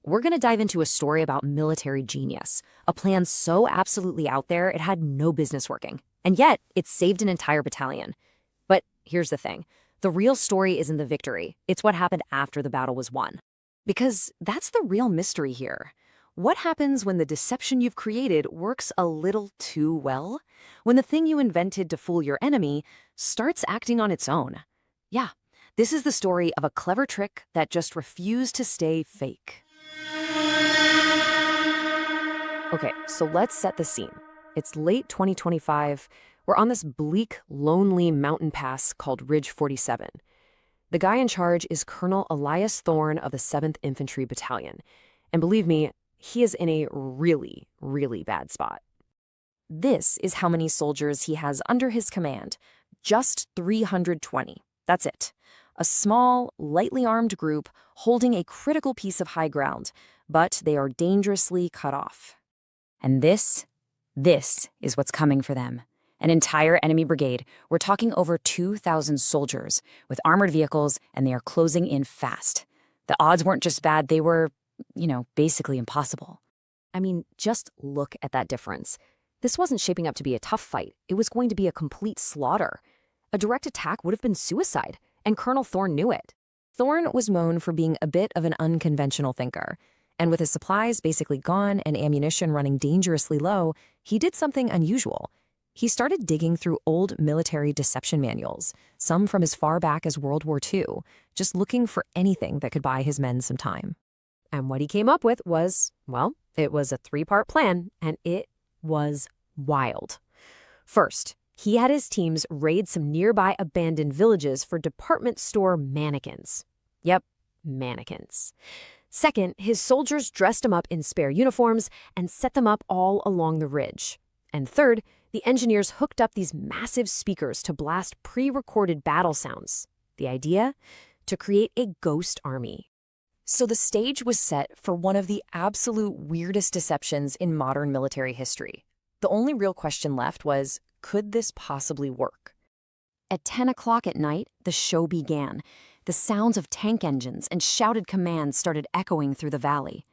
We're going to dive into a story about military genius, a plan so absolutely out there it had no business working. And yet, it saved an entire battalion. But here's the thing. The real story isn't the victory. It's what happened after the battle was won. Because that's the real mystery here. What happens when the deception you've created works a little too well? When the thing you invented to fool your enemy starts acting on its own? Yeah, this is the story of a clever trick that just refused to stay fake. Okay, so let's set the scene. It's late 2025. We're on this bleak, lonely mountain pass called Ridge 47. The guy in charge is Colonel Elias Thorne of the 7th Infantry Battalion. And believe me, he is in a really, really bad spot. This is how many soldiers he has under his command. Just 320. That's it. A small, lightly armed group holding a critical piece of high ground, but they are dangerously cut off. And this is what's coming for them. An entire enemy brigade. We're talking over 2,000 soldiers with armored vehicles, and they are closing in fast. The odds weren't just bad, they were, basically impossible. I mean, just look at that difference. This wasn't shaping up to be a tough fight. It was going to be a complete slaughter. A direct attack would have been suicide, and Colonel Thorne knew it. Thorne was known for being a bit of an unconventional thinker. And with his supplies basically gone and ammunition running dangerously low, he did something unusual. He started digging through old military deception manuals, some from as far back as World War II, just looking for anything that could buy his men some time. And what he came up with was, it was a 3-part plan, and it was wild. First, he had his teams raid some nearby abandoned villages for department store mannequins. Yep, mannequins. Second, his soldiers dressed them up in spare uniforms and set them up all along the ridge. And third, the engineers hooked up these massive speakers to blast pre-recorded battle sounds. The idea? To create a ghost army. So the stage was set for one of the absolute weirdest deceptions in modern military history. The only real question left was, could this possibly work? At 10 o'clock at night, the show began. The sounds of tank engines and shouted commands started echoing through the valley.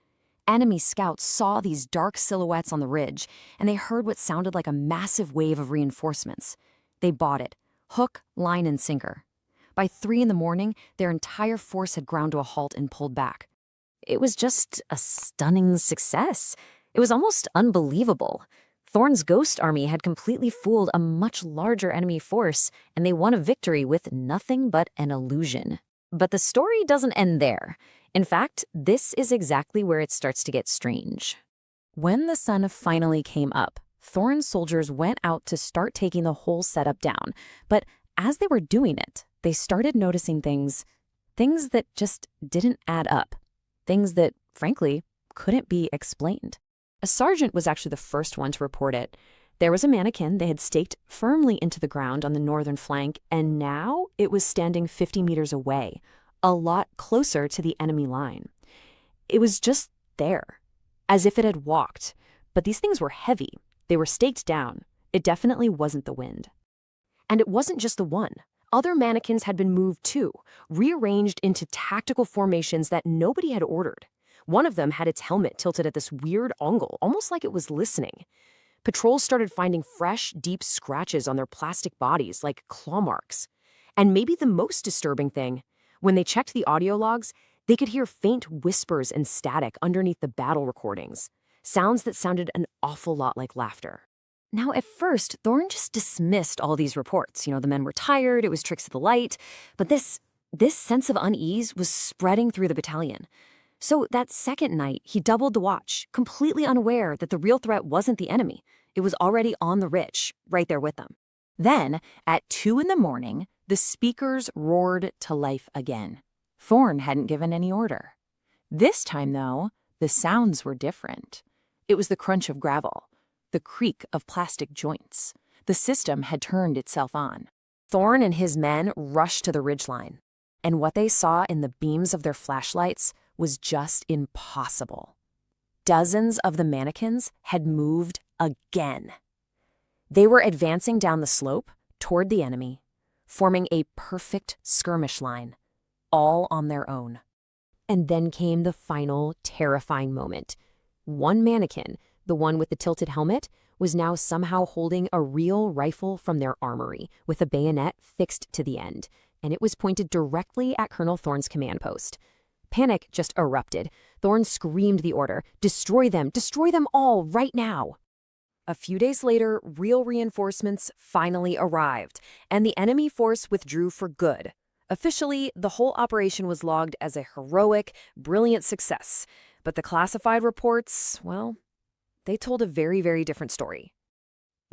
Enemy scouts saw these dark silhouettes on the ridge, and they heard what sounded like a massive wave of reinforcements. They bought it, hook, line, and sinker. By 3 in the morning, their entire force had ground to a halt and pulled back. It was just a stunning success. It was almost unbelievable. Thorne's ghost army had completely fooled a much larger enemy force, and they won a victory with nothing but an illusion. But the story doesn't end there. In fact, this is exactly where it starts to get strange. When the sun finally came up, Thorne's soldiers went out to start taking the whole setup down. But as they were doing it, they started noticing things that just didn't add up. Things that, frankly, couldn't be explained. A sergeant was actually the first one to report it. There was a mannequin they had staked firmly into the ground on the northern flank, and now it was standing 50 meters away, a lot closer to the enemy line. It was just there, as if it had walked. But these things were heavy. They were staked down. It definitely wasn't the wind. And it wasn't just the one. Other mannequins had been moved too, rearranged into tactical formations that nobody had ordered. One of them had its helmet tilted at this weird angle, almost like it was listening. Patrols started finding fresh, deep scratches on their plastic bodies, like claw marks. And maybe the most disturbing thing, when they checked the audio logs, they could hear faint whispers and static underneath the battle recordings, sounds that sounded an awful lot like laughter. Now, at first, Thorne just dismissed all these reports. The men were tired, it was tricks of the light, but this sense of unease was spreading through the battalion. So that second night, he doubled the watch, completely unaware that the real threat wasn't the enemy. It was already on the ridge, right there with them. Then, at 2 in the morning, the speakers roared to life again. Thorne hadn't given any order. This time, though, the sounds were different. It was the crunch of gravel, the creak of plastic joints. The system had turned itself on. Thorne and his men rushed to the ridgeline, and what they saw in the beams of their flashlights was just impossible. Dozens of the mannequins had moved again. They were advancing down the slope toward the enemy, forming a perfect skirmish line, all on their own. And then came the final terrifying moment. One mannequin, the one with the tilted helmet, was now somehow holding a real rifle from their armory with a bayonet fixed to the end, and it was pointed directly at Colonel Thorne's command post. Panic just erupted. Thorne screamed the order, destroy them all right now. A few days later, real reinforcements finally arrived, and the enemy force withdrew for good. Officially, the whole operation was logged as a heroic, brilliant success, but the classified reports, well, they told a very, very different story.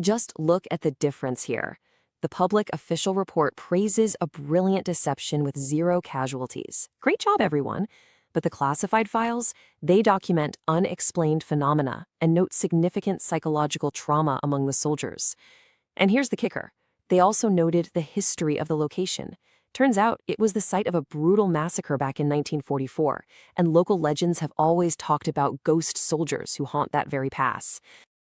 Just look at the difference here. The public official report praises a brilliant deception with 0 casualties. Great job, everyone. But the classified files, they document unexplained phenomena and note significant psychological trauma among the soldiers. And here's the kicker. They also noted the history of the location. Turns out it was the site of a brutal massacre back in 1944, and local legends have always talked about ghost soldiers who haunt that very pass.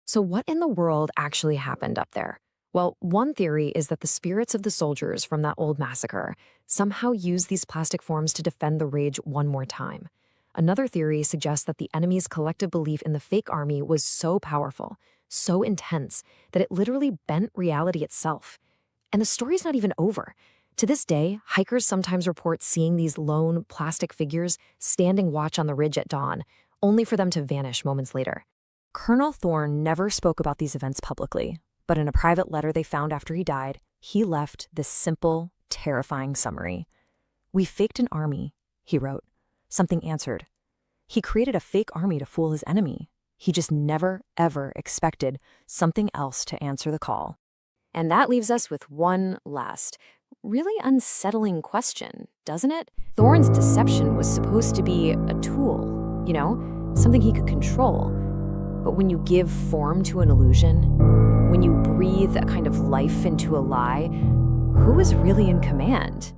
So what in the world actually happened up there? Well, one theory is that the spirits of the soldiers from that old massacre somehow used these plastic forms to defend the ridge one more time. Another theory suggests that the enemy's collective belief in the fake army was so powerful, so intense, that it literally bent reality itself. And the story's not even over. To this day, hikers sometimes report seeing these lone plastic figures standing watch on the ridge at dawn, only for them to vanish moments later. Colonel Thorne never spoke about these events publicly, but in a private letter they found after he died, he left this simple, terrifying summary. "We faked an army," he wrote. Something answered. He created a fake army to fool his enemy. He just never, ever expected something else to answer the call. And that leaves us with one last, really unsettling question, doesn't it? Thorne's deception was supposed to be a tool, something he could control. But when you give form to an illusion, when you breathe a kind of life into a lie, who is really in command?